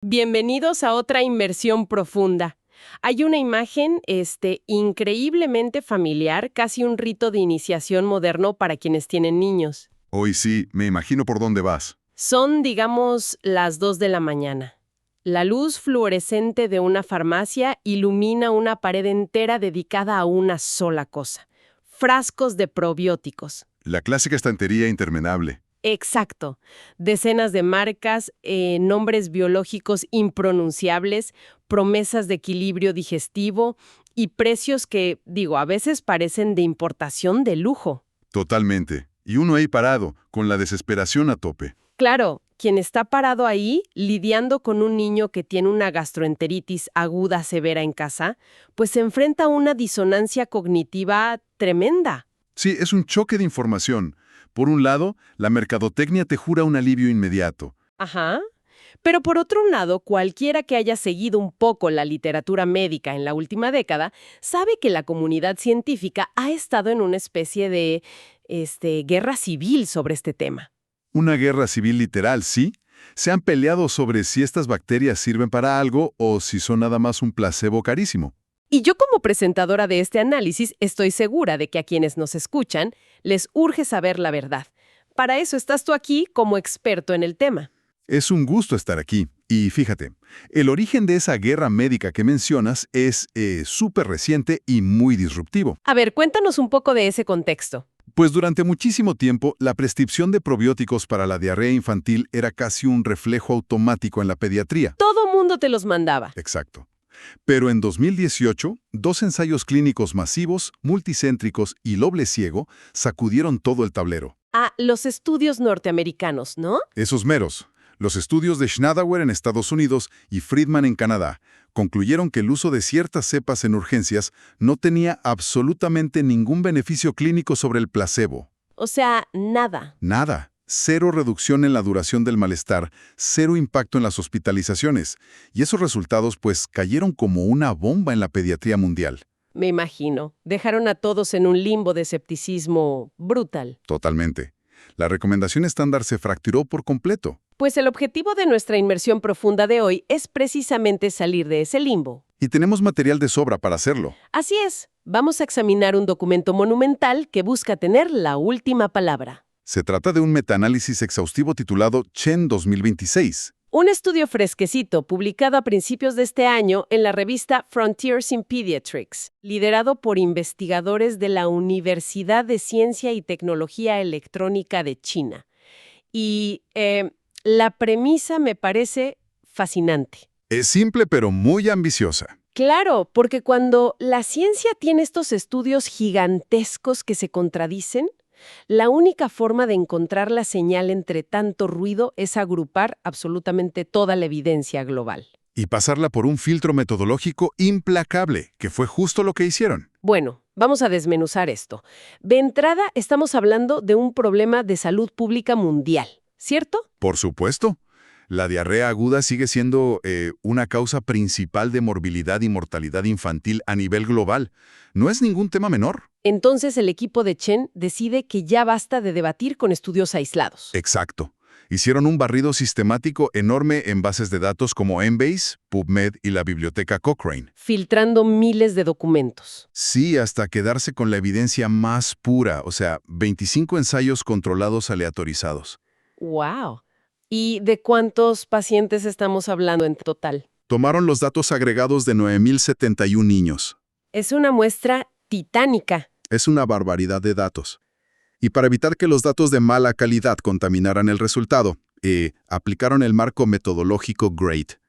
Bienvenidos a otra inmersión profunda. Hay una imagen, increíblemente familiar, casi un rito de iniciación moderno para quienes tienen niños. Hoy sí, me imagino por dónde vas. Son, digamos, las 2 de la mañana. La luz fluorescente de una farmacia ilumina una pared entera dedicada a una sola cosa: frascos de probióticos. La clásica estantería interminable. Exacto. Decenas de marcas, nombres biológicos impronunciables, promesas de equilibrio digestivo y precios que, a veces parecen de importación de lujo. Totalmente. Y uno ahí parado, con la desesperación a tope. Claro, quien está parado ahí, lidiando con un niño que tiene una gastroenteritis aguda severa en casa, pues se enfrenta a una disonancia cognitiva tremenda. Sí, es un choque de información. Por un lado, la mercadotecnia te jura un alivio inmediato. Ajá. Pero por otro lado, cualquiera que haya seguido un poco la literatura médica en la última década sabe que la comunidad científica ha estado en una especie de guerra civil sobre este tema. Una guerra civil literal, ¿sí? Se han peleado sobre si estas bacterias sirven para algo o si son nada más un placebo carísimo. Y yo, como presentadora de este análisis, estoy segura de que a quienes nos escuchan les urge saber la verdad. Para eso estás tú aquí como experto en el tema. Es un gusto estar aquí. Y fíjate, el origen de esa guerra médica que mencionas es súper reciente y muy disruptivo. A ver, cuéntanos un poco de ese contexto. Pues durante muchísimo tiempo, la prescripción de probióticos para la diarrea infantil era casi un reflejo automático en la pediatría. Todo mundo te los mandaba. Exacto. Pero en 2018, dos ensayos clínicos masivos, multicéntricos y doble ciego sacudieron todo el tablero. Ah, los estudios norteamericanos, ¿no? Esos meros, los estudios de Schnadauer en Estados Unidos y Friedman en Canadá, concluyeron que el uso de ciertas cepas en urgencias no tenía absolutamente ningún beneficio clínico sobre el placebo. O sea, nada. Nada. Cero reducción en la duración del malestar, cero impacto en las hospitalizaciones. Y esos resultados, pues, cayeron como una bomba en la pediatría mundial. Me imagino. Dejaron a todos en un limbo de escepticismo brutal. Totalmente. La recomendación estándar se fracturó por completo. Pues el objetivo de nuestra inmersión profunda de hoy es precisamente salir de ese limbo. Y tenemos material de sobra para hacerlo. Así es. Vamos a examinar un documento monumental que busca tener la última palabra. Se trata de un metaanálisis exhaustivo titulado Chen 2026. Un estudio fresquecito publicado a principios de este año en la revista Frontiers in Pediatrics, liderado por investigadores de la Universidad de Ciencia y Tecnología Electrónica de China. Y la premisa me parece fascinante. Es simple pero muy ambiciosa. Claro, porque cuando la ciencia tiene estos estudios gigantescos que se contradicen, la única forma de encontrar la señal entre tanto ruido es agrupar absolutamente toda la evidencia global. Y pasarla por un filtro metodológico implacable, que fue justo lo que hicieron. Bueno, vamos a desmenuzar esto. De entrada, estamos hablando de un problema de salud pública mundial, ¿cierto? Por supuesto. La diarrea aguda sigue siendo una causa principal de morbilidad y mortalidad infantil a nivel global. No es ningún tema menor. Entonces el equipo de Chen decide que ya basta de debatir con estudios aislados. Exacto. Hicieron un barrido sistemático enorme en bases de datos como Embase, PubMed y la biblioteca Cochrane. Filtrando miles de documentos. Sí, hasta quedarse con la evidencia más pura, o sea, 25 ensayos controlados aleatorizados. ¡Wow! ¿Y de cuántos pacientes estamos hablando en total? Tomaron los datos agregados de 9.071 niños. Es una muestra titánica. Es una barbaridad de datos. Y para evitar que los datos de mala calidad contaminaran el resultado, aplicaron el marco metodológico GRADE.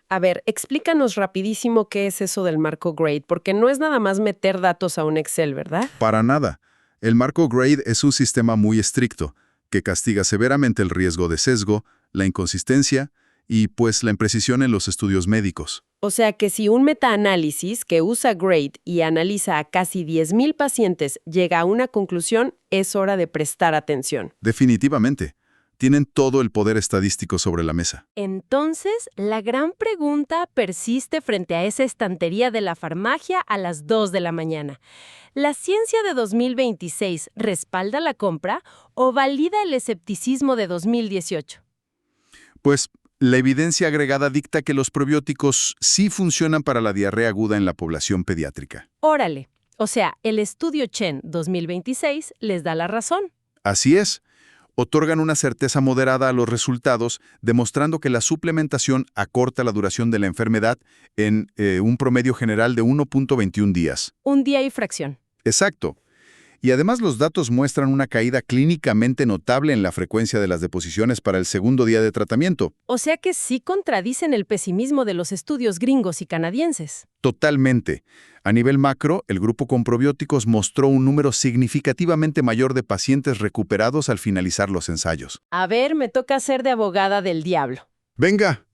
A ver, explícanos rapidísimo qué es eso del marco GRADE, porque no es nada más meter datos a un Excel, ¿verdad? Para nada. El marco GRADE es un sistema muy estricto, que castiga severamente el riesgo de sesgo, la inconsistencia y, pues, la imprecisión en los estudios médicos. O sea que si un metaanálisis que usa GRADE y analiza a casi 10,000 pacientes llega a una conclusión, es hora de prestar atención. Definitivamente. Tienen todo el poder estadístico sobre la mesa. Entonces, la gran pregunta persiste frente a esa estantería de la farmacia a las 2 de la mañana. ¿La ciencia de 2026 respalda la compra o valida el escepticismo de 2018? Pues, La evidencia agregada dicta que los probióticos sí funcionan para la diarrea aguda en la población pediátrica. Órale. O sea, el estudio Chen 2026 les da la razón. Así es. Otorgan una certeza moderada a los resultados, demostrando que la suplementación acorta la duración de la enfermedad en un promedio general de 1.21 días. Un día y fracción. Exacto. Y además los datos muestran una caída clínicamente notable en la frecuencia de las deposiciones para el segundo día de tratamiento. O sea que sí contradicen el pesimismo de los estudios gringos y canadienses. Totalmente. A nivel macro, el grupo con probióticos mostró un número significativamente mayor de pacientes recuperados al finalizar los ensayos. A ver, me toca ser de abogada del diablo. Venga.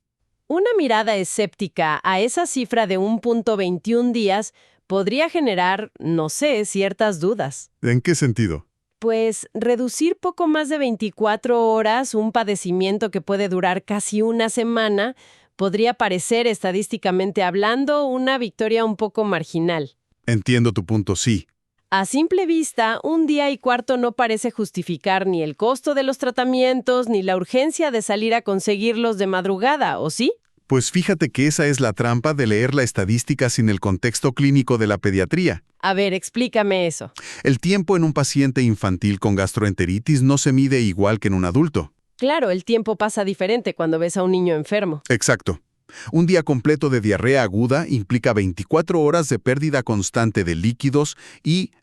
Una mirada escéptica a esa cifra de 1.21 días podría generar, no sé, ciertas dudas. ¿En qué sentido? Pues reducir poco más de 24 horas un padecimiento que puede durar casi una semana podría parecer, estadísticamente hablando, una victoria un poco marginal. Entiendo tu punto, sí. A simple vista, un día y cuarto no parece justificar ni el costo de los tratamientos ni la urgencia de salir a conseguirlos de madrugada, ¿o sí? Pues fíjate que esa es la trampa de leer la estadística sin el contexto clínico de la pediatría. A ver, explícame eso. El tiempo en un paciente infantil con gastroenteritis no se mide igual que en un adulto. Claro, el tiempo pasa diferente cuando ves a un niño enfermo. Exacto. Un día completo de diarrea aguda implica 24 horas de pérdida constante de líquidos y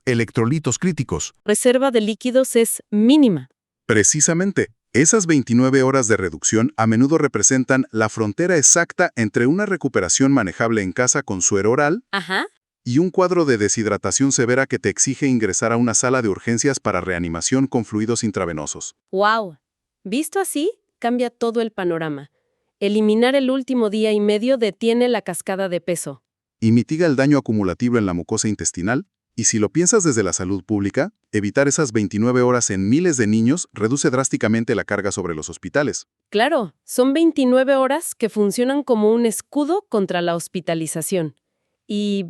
electrolitos críticos. Reserva de líquidos es mínima. Precisamente. Esas 29 horas de reducción a menudo representan la frontera exacta entre una recuperación manejable en casa con suero oral y un cuadro de deshidratación severa que te exige ingresar a una sala de urgencias para reanimación con fluidos intravenosos. ¡Wow! Visto así, cambia todo el panorama. Eliminar el último día y medio detiene la cascada de peso. Y mitiga el daño acumulativo en la mucosa intestinal. Y si lo piensas desde la salud pública, evitar esas 29 horas en miles de niños reduce drásticamente la carga sobre los hospitales. Claro, son 29 horas que funcionan como un escudo contra la hospitalización. Y,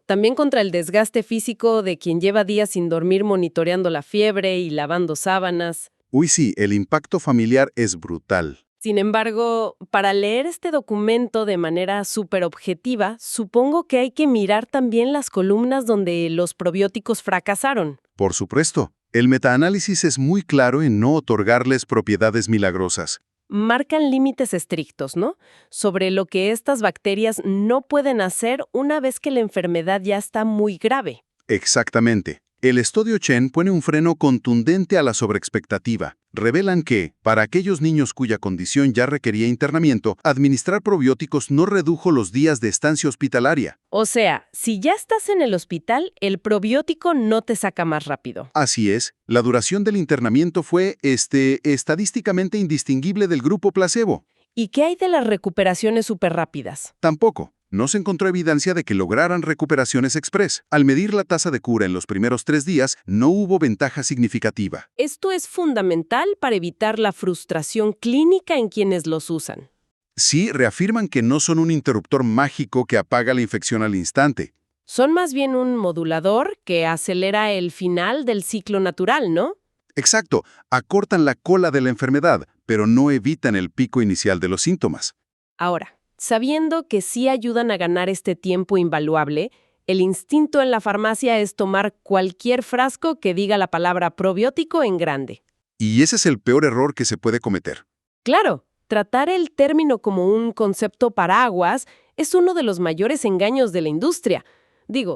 también contra el desgaste físico de quien lleva días sin dormir monitoreando la fiebre y lavando sábanas. Uy, sí, el impacto familiar es brutal. Sin embargo, para leer este documento de manera súper objetiva, supongo que hay que mirar también las columnas donde los probióticos fracasaron. Por supuesto, el metaanálisis es muy claro en no otorgarles propiedades milagrosas. Marcan límites estrictos, ¿no? Sobre lo que estas bacterias no pueden hacer una vez que la enfermedad ya está muy grave. Exactamente. El estudio Chen pone un freno contundente a la sobreexpectativa. Revelan que, para aquellos niños cuya condición ya requería internamiento, administrar probióticos no redujo los días de estancia hospitalaria. O sea, si ya estás en el hospital, el probiótico no te saca más rápido. Así es, la duración del internamiento fue, estadísticamente indistinguible del grupo placebo. ¿Y qué hay de las recuperaciones súper rápidas? Tampoco. No se encontró evidencia de que lograran recuperaciones express. Al medir la tasa de cura en los primeros 3 días, no hubo ventaja significativa. Esto es fundamental para evitar la frustración clínica en quienes los usan. Sí, reafirman que no son un interruptor mágico que apaga la infección al instante. Son más bien un modulador que acelera el final del ciclo natural, ¿no? Exacto, acortan la cola de la enfermedad, pero no evitan el pico inicial de los síntomas. Ahora, sabiendo que sí ayudan a ganar este tiempo invaluable, el instinto en la farmacia es tomar cualquier frasco que diga la palabra probiótico en grande. Y ese es el peor error que se puede cometer. Claro, tratar el término como un concepto paraguas es uno de los mayores engaños de la industria.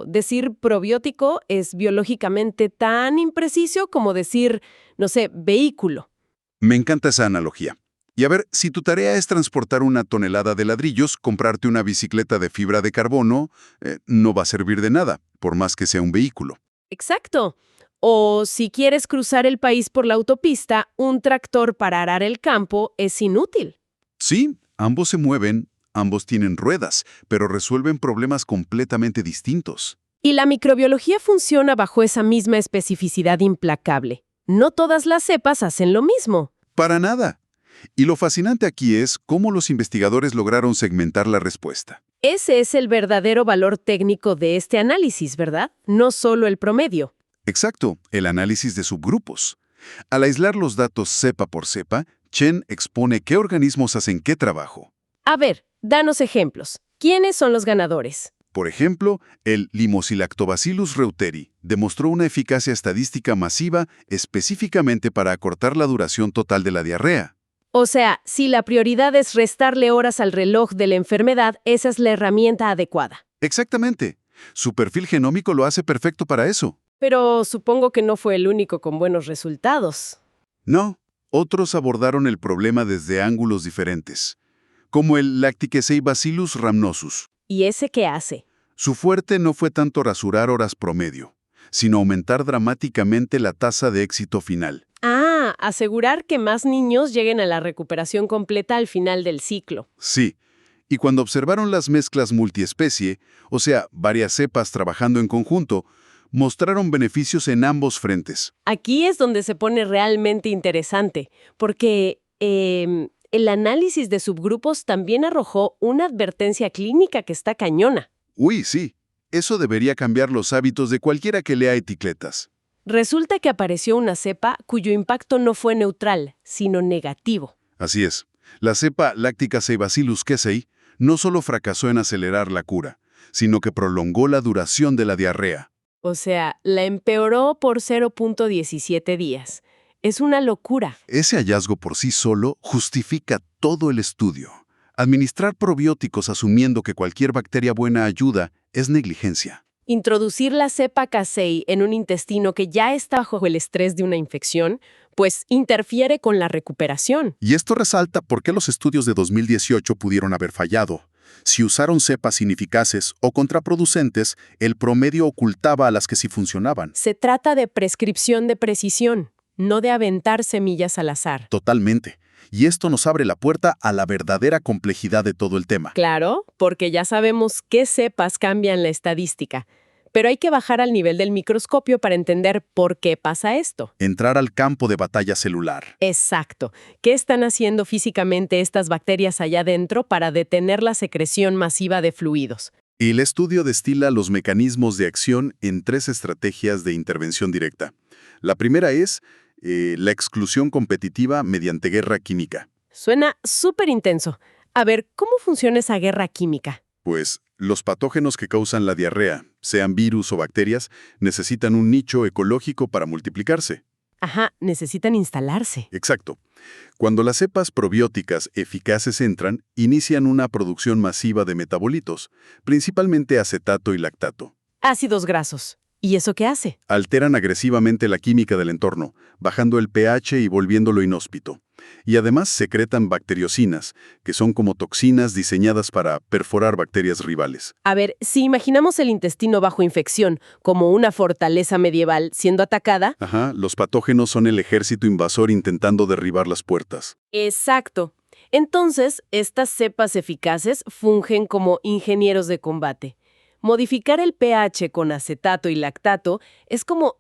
Decir probiótico es biológicamente tan impreciso como decir, no sé, vehículo. Me encanta esa analogía. Y a ver, si tu tarea es transportar 1 tonelada de ladrillos, comprarte una bicicleta de fibra de carbono no va a servir de nada, por más que sea un vehículo. Exacto. O si quieres cruzar el país por la autopista, un tractor para arar el campo es inútil. Sí, ambos se mueven, ambos tienen ruedas, pero resuelven problemas completamente distintos. Y la microbiología funciona bajo esa misma especificidad implacable. No todas las cepas hacen lo mismo. Para nada. Y lo fascinante aquí es cómo los investigadores lograron segmentar la respuesta. Ese es el verdadero valor técnico de este análisis, ¿verdad? No solo el promedio. Exacto, el análisis de subgrupos. Al aislar los datos cepa por cepa, Chen expone qué organismos hacen qué trabajo. A ver, danos ejemplos. ¿Quiénes son los ganadores? Por ejemplo, el Limocilactobacillus reuteri demostró una eficacia estadística masiva específicamente para acortar la duración total de la diarrea. O sea, si la prioridad es restarle horas al reloj de la enfermedad, esa es la herramienta adecuada. Exactamente. Su perfil genómico lo hace perfecto para eso. Pero supongo que no fue el único con buenos resultados. No, otros abordaron el problema desde ángulos diferentes, como el Lacticacebacillus rhamnosus. ¿Y ese qué hace? Su fuerte no fue tanto rasurar horas promedio, sino aumentar dramáticamente la tasa de éxito final. Ah, asegurar que más niños lleguen a la recuperación completa al final del ciclo. Sí, y cuando observaron las mezclas multiespecie, o sea, varias cepas trabajando en conjunto, mostraron beneficios en ambos frentes. Aquí es donde se pone realmente interesante, porque el análisis de subgrupos también arrojó una advertencia clínica que está cañona. Uy, sí, eso debería cambiar los hábitos de cualquiera que lea etiquetas. Resulta que apareció una cepa cuyo impacto no fue neutral, sino negativo. Así es, la cepa Lacticacebacillus casei no solo fracasó en acelerar la cura, sino que prolongó la duración de la diarrea. O sea, la empeoró por 0.17 días. Es una locura. Ese hallazgo por sí solo justifica todo el estudio. Administrar probióticos asumiendo que cualquier bacteria buena ayuda es negligencia. Introducir la cepa casei en un intestino que ya está bajo el estrés de una infección, pues interfiere con la recuperación. Y esto resalta por qué los estudios de 2018 pudieron haber fallado. Si usaron cepas ineficaces o contraproducentes, el promedio ocultaba a las que sí funcionaban. Se trata de prescripción de precisión, no de aventar semillas al azar. Totalmente. Y esto nos abre la puerta a la verdadera complejidad de todo el tema. Claro, porque ya sabemos qué cepas cambian la estadística. Pero hay que bajar al nivel del microscopio para entender por qué pasa esto. Entrar al campo de batalla celular. Exacto. ¿Qué están haciendo físicamente estas bacterias allá adentro para detener la secreción masiva de fluidos? El estudio destila los mecanismos de acción en 3 estrategias de intervención directa. La primera es la exclusión competitiva mediante guerra química. Suena súper intenso. A ver, ¿cómo funciona esa guerra química? Pues los patógenos que causan la diarrea, sean virus o bacterias, necesitan un nicho ecológico para multiplicarse. Ajá, necesitan instalarse. Exacto. Cuando las cepas probióticas eficaces entran, inician una producción masiva de metabolitos, principalmente acetato y lactato. Ácidos grasos. ¿Y eso qué hace? Alteran agresivamente la química del entorno, bajando el pH y volviéndolo inhóspito. Y además secretan bacteriocinas, que son como toxinas diseñadas para perforar bacterias rivales. A ver, si imaginamos el intestino bajo infección como una fortaleza medieval siendo atacada. Ajá, los patógenos son el ejército invasor intentando derribar las puertas. Exacto. Entonces, estas cepas eficaces fungen como ingenieros de combate. Modificar el pH con acetato y lactato es como,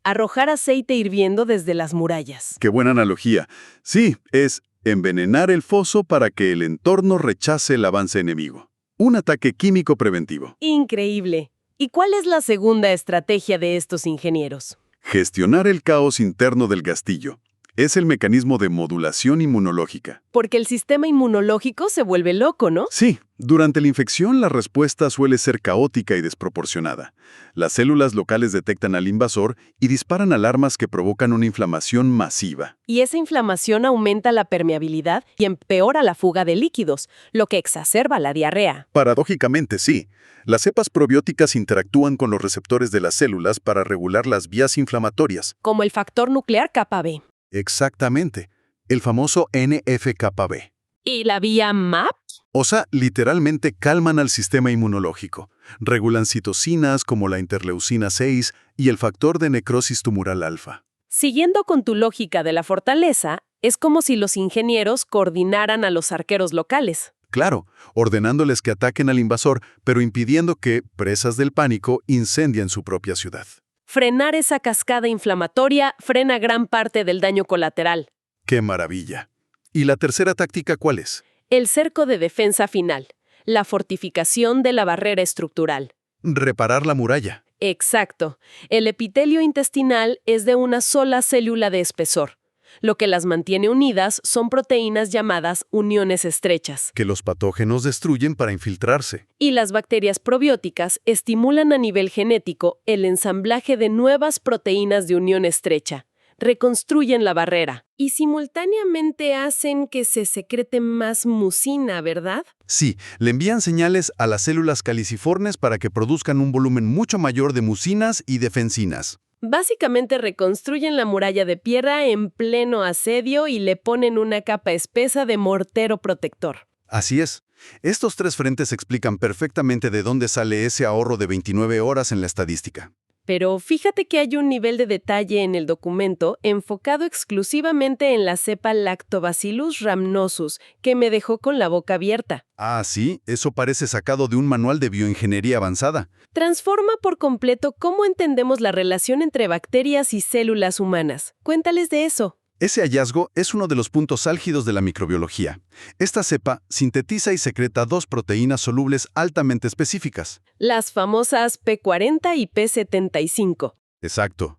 arrojar aceite hirviendo desde las murallas. ¡Qué buena analogía! Sí, es envenenar el foso para que el entorno rechace el avance enemigo. Un ataque químico preventivo. Increíble. ¿Y cuál es la segunda estrategia de estos ingenieros? Gestionar el caos interno del castillo. Es el mecanismo de modulación inmunológica. Porque el sistema inmunológico se vuelve loco, ¿no? Sí, durante la infección la respuesta suele ser caótica y desproporcionada. Las células locales detectan al invasor y disparan alarmas que provocan una inflamación masiva. Y esa inflamación aumenta la permeabilidad y empeora la fuga de líquidos, lo que exacerba la diarrea. Paradójicamente, sí. Las cepas probióticas interactúan con los receptores de las células para regular las vías inflamatorias. Como el factor nuclear kappa B. Exactamente. El famoso NF-κB. ¿Y la vía MAP? O sea, literalmente calman al sistema inmunológico. Regulan citocinas como la interleucina 6 y el factor de necrosis tumoral alfa. Siguiendo con tu lógica de la fortaleza, es como si los ingenieros coordinaran a los arqueros locales. Claro, ordenándoles que ataquen al invasor, pero impidiendo que, presas del pánico, incendien su propia ciudad. Frenar esa cascada inflamatoria frena gran parte del daño colateral. ¡Qué maravilla! ¿Y la tercera táctica cuál es? El cerco de defensa final, la fortificación de la barrera estructural. Reparar la muralla. Exacto. El epitelio intestinal es de una sola célula de espesor. Lo que las mantiene unidas son proteínas llamadas uniones estrechas. Que los patógenos destruyen para infiltrarse. Y las bacterias probióticas estimulan a nivel genético el ensamblaje de nuevas proteínas de unión estrecha. Reconstruyen la barrera y simultáneamente hacen que se secrete más mucina, ¿verdad? Sí, le envían señales a las células caliciformes para que produzcan un volumen mucho mayor de mucinas y defensinas. Básicamente reconstruyen la muralla de piedra en pleno asedio y le ponen una capa espesa de mortero protector. Así es. Estos tres frentes explican perfectamente de dónde sale ese ahorro de 29 horas en la estadística. Pero fíjate que hay un nivel de detalle en el documento enfocado exclusivamente en la cepa Lactobacillus rhamnosus, que me dejó con la boca abierta. Ah, sí, eso parece sacado de un manual de bioingeniería avanzada. Transforma por completo cómo entendemos la relación entre bacterias y células humanas. Cuéntales de eso. Ese hallazgo es uno de los puntos álgidos de la microbiología. Esta cepa sintetiza y secreta dos proteínas solubles altamente específicas. Las famosas P40 y P75. Exacto.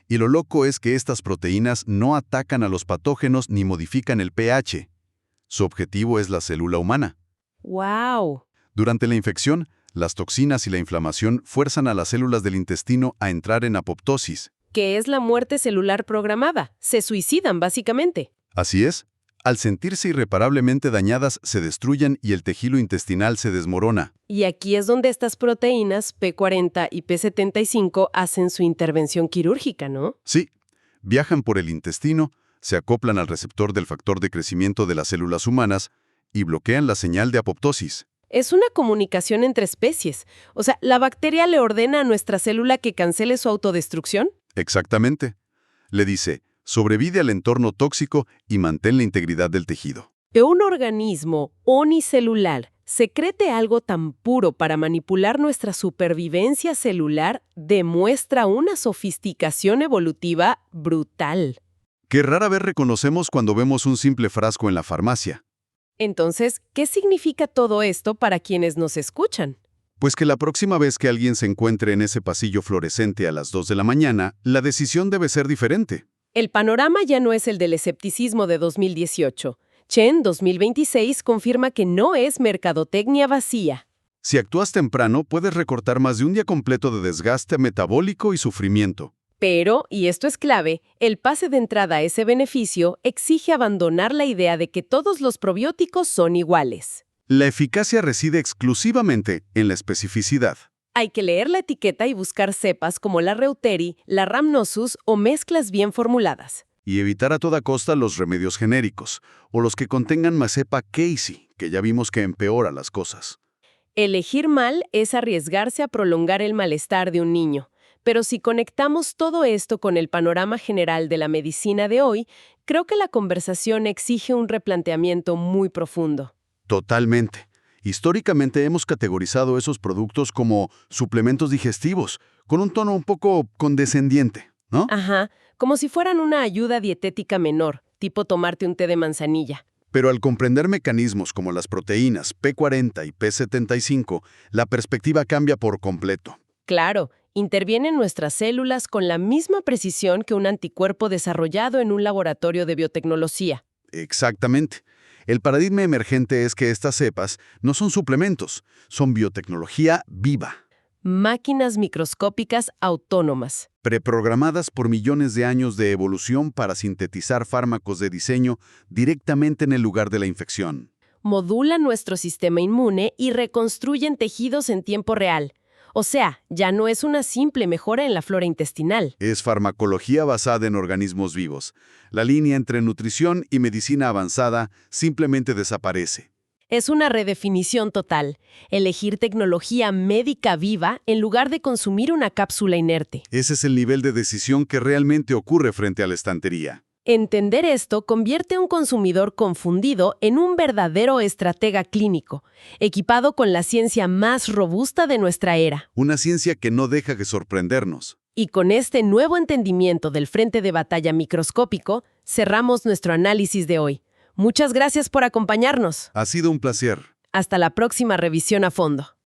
Y lo loco es que estas proteínas no atacan a los patógenos ni modifican el pH. Su objetivo es la célula humana. ¡Wow! Durante la infección, las toxinas y la inflamación fuerzan a las células del intestino a entrar en apoptosis. Que es la muerte celular programada. Se suicidan, básicamente. Así es. Al sentirse irreparablemente dañadas, se destruyen y el tejido intestinal se desmorona. Y aquí es donde estas proteínas, P40 y P75, hacen su intervención quirúrgica, ¿no? Sí, viajan por el intestino, se acoplan al receptor del factor de crecimiento de las células humanas y bloquean la señal de apoptosis. Es una comunicación entre especies. O sea, ¿la bacteria le ordena a nuestra célula que cancele su autodestrucción? Exactamente. Le dice, sobrevive al entorno tóxico y mantén la integridad del tejido. Que un organismo unicelular secrete algo tan puro para manipular nuestra supervivencia celular demuestra una sofisticación evolutiva brutal. Que rara vez reconocemos cuando vemos un simple frasco en la farmacia. Entonces, ¿qué significa todo esto para quienes nos escuchan? Pues que la próxima vez que alguien se encuentre en ese pasillo fluorescente a las 2 de la mañana, la decisión debe ser diferente. El panorama ya no es el del escepticismo de 2018. Chen 2026 confirma que no es mercadotecnia vacía. Si actúas temprano, puedes recortar más de un día completo de desgaste metabólico y sufrimiento. Pero, y esto es clave, el pase de entrada a ese beneficio exige abandonar la idea de que todos los probióticos son iguales. La eficacia reside exclusivamente en la especificidad. Hay que leer la etiqueta y buscar cepas como la Reuteri, la Rhamnosus o mezclas bien formuladas. Y evitar a toda costa los remedios genéricos, o los que contengan más cepa Casey, que ya vimos que empeora las cosas. Elegir mal es arriesgarse a prolongar el malestar de un niño. Pero si conectamos todo esto con el panorama general de la medicina de hoy, creo que la conversación exige un replanteamiento muy profundo. Totalmente. Históricamente hemos categorizado esos productos como suplementos digestivos, con un tono un poco condescendiente, ¿no? Ajá, como si fueran una ayuda dietética menor, tipo tomarte un té de manzanilla. Pero al comprender mecanismos como las proteínas P40 y P75, la perspectiva cambia por completo. Claro, intervienen nuestras células con la misma precisión que un anticuerpo desarrollado en un laboratorio de biotecnología. Exactamente. El paradigma emergente es que estas cepas no son suplementos, son biotecnología viva. Máquinas microscópicas autónomas. Preprogramadas por millones de años de evolución para sintetizar fármacos de diseño directamente en el lugar de la infección. Modulan nuestro sistema inmune y reconstruyen tejidos en tiempo real. O sea, ya no es una simple mejora en la flora intestinal. Es farmacología basada en organismos vivos. La línea entre nutrición y medicina avanzada simplemente desaparece. Es una redefinición total. Elegir tecnología médica viva en lugar de consumir una cápsula inerte. Ese es el nivel de decisión que realmente ocurre frente a la estantería. Entender esto convierte a un consumidor confundido en un verdadero estratega clínico, equipado con la ciencia más robusta de nuestra era. Una ciencia que no deja de sorprendernos. Y con este nuevo entendimiento del frente de batalla microscópico, cerramos nuestro análisis de hoy. Muchas gracias por acompañarnos. Ha sido un placer. Hasta la próxima revisión a fondo.